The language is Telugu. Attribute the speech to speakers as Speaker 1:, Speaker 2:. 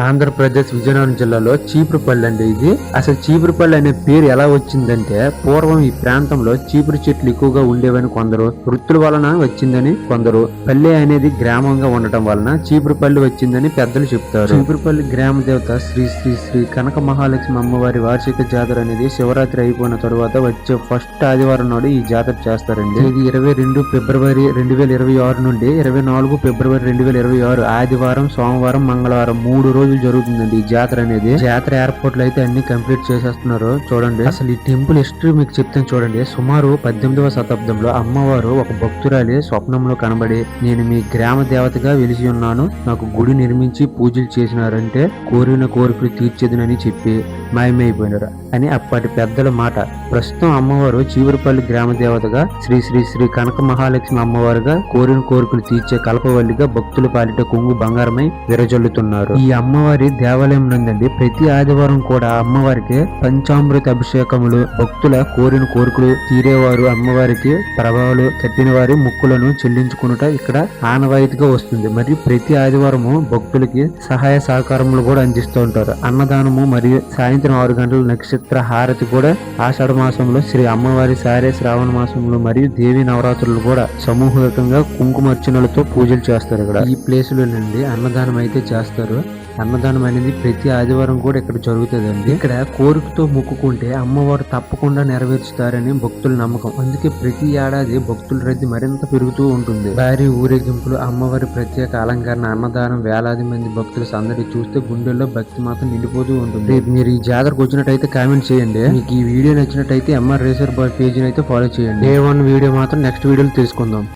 Speaker 1: ఆంధ్రప్రదేశ్ విజయనగరం జిల్లాలో చీపురుపల్లి అండి ఇది. అసలు చీపురుపల్లి అనే పేరు ఎలా వచ్చిందంటే, పూర్వం ఈ ప్రాంతంలో చీపురు చెట్లు ఎక్కువగా ఉండేవని కొందరు, వృత్తుల వలన వచ్చిందని కొందరు, పల్లె అనేది గ్రామంగా ఉండటం వలన చీపురుపల్లి వచ్చిందని పెద్దలు చెప్తారు. చీపురుపల్లి గ్రామ దేవత శ్రీ శ్రీ శ్రీ కనక మహాలక్ష్మి అమ్మవారి వార్షిక జాతర అనేది శివరాత్రి అయిపోయిన తరువాత వచ్చే ఫస్ట్ ఆదివారం నాడు ఈ జాతర చేస్తారండి. ఇది 22 ఫిబ్రవరి 2026 నుండి 24 ఫిబ్రవరి 2026 ఆదివారం, సోమవారం, మంగళవారం 3 రోజులు జరుగుతుందండి ఈ జాతర అనేది. జాతర ఏర్పాట్లు అయితే అన్ని కంప్లీట్ చేసేస్తున్నారు. చూడండి, అసలు ఈ టెంపుల్ హిస్టరీ మీకు చెప్తాను చూడండి. సుమారు 18వ శతాబ్దంలో అమ్మవారు ఒక భక్తురాలి స్వప్నంలో కనబడి, నేను మీ గ్రామ దేవతగా వెలిసి ఉన్నాను, నాకు గుడి నిర్మించి పూజలు చేసినారంటే కోరిన కోరికలు తీర్చేదినని చెప్పి మాయమైపోయినారు అని అప్పటి పెద్దల మాట. ప్రస్తుతం అమ్మవారు చీపురుపల్లి గ్రామ దేవతగా శ్రీ శ్రీ శ్రీ కనక మహాలక్ష్మి అమ్మవారుగా కోరిన కోరికలు తీర్చే కల్పవల్లిగా భక్తుల పాలిట కొంగు బంగారమై విరజల్లుతున్నారు. ఈ అమ్మవారి దేవాలయం నందండి ప్రతి ఆదివారం కూడా అమ్మవారికి పంచామృత అభిషేకములు, భక్తుల కోరిన కోరికలు తీరేవారు అమ్మవారికి ప్రభావాలు కట్టిన వారి ముక్కులను చెల్లించుకునుట ఇక్కడ ఆనవాయితీగా వస్తుంది. మరియు ప్రతి ఆదివారము భక్తులకి సహాయ సహకారములు కూడా అందిస్తూ ఉంటారు. అన్నదానము మరియు సాయంత్రం 6 గంటల నక్షత్ర హారతి కూడా ఆషాఢ మాసంలో, శ్రీ అమ్మవారి సారే శ్రావణ మాసంలో మరియు దేవి నవరాత్రులు కూడా సమూహికంగా కుంకుమార్చనలతో పూజలు చేస్తారు. ఇక్కడ ఈ ప్లేస్ లో నుండి అన్నదానం అయితే చేస్తారు. అన్నదానం అనేది ప్రతి ఆదివారం కూడా ఇక్కడ జరుగుతుందండి. ఇక్కడ కోరికతో మొక్కుకుంటే అమ్మవారు తప్పకుండా నెరవేర్చుతారని భక్తుల నమ్మకం. అందుకే ప్రతి ఏడాది భక్తుల రద్దీ మరింత పెరుగుతూ ఉంటుంది. భారీ ఊరేగింపులు, అమ్మవారి ప్రత్యేక అలంకరణ, అన్నదానం, వేలాది మంది భక్తుల సందడి చూస్తే గుండెల్లో భక్తి మాత్రం నిండిపోతూ ఉంటుంది. మీరు ఈ జాతరకు వచ్చినట్టయితే కామెంట్ చేయండి. మీకు ఈ వీడియో నచ్చినట్టయితే ఎంఆర్ రేసర్ బాయ్ పేజీని అయితే ఫాలో చేయండి. A1 వీడియో మాత్రం నెక్స్ట్ వీడియోలో తెలుసుకుందాం.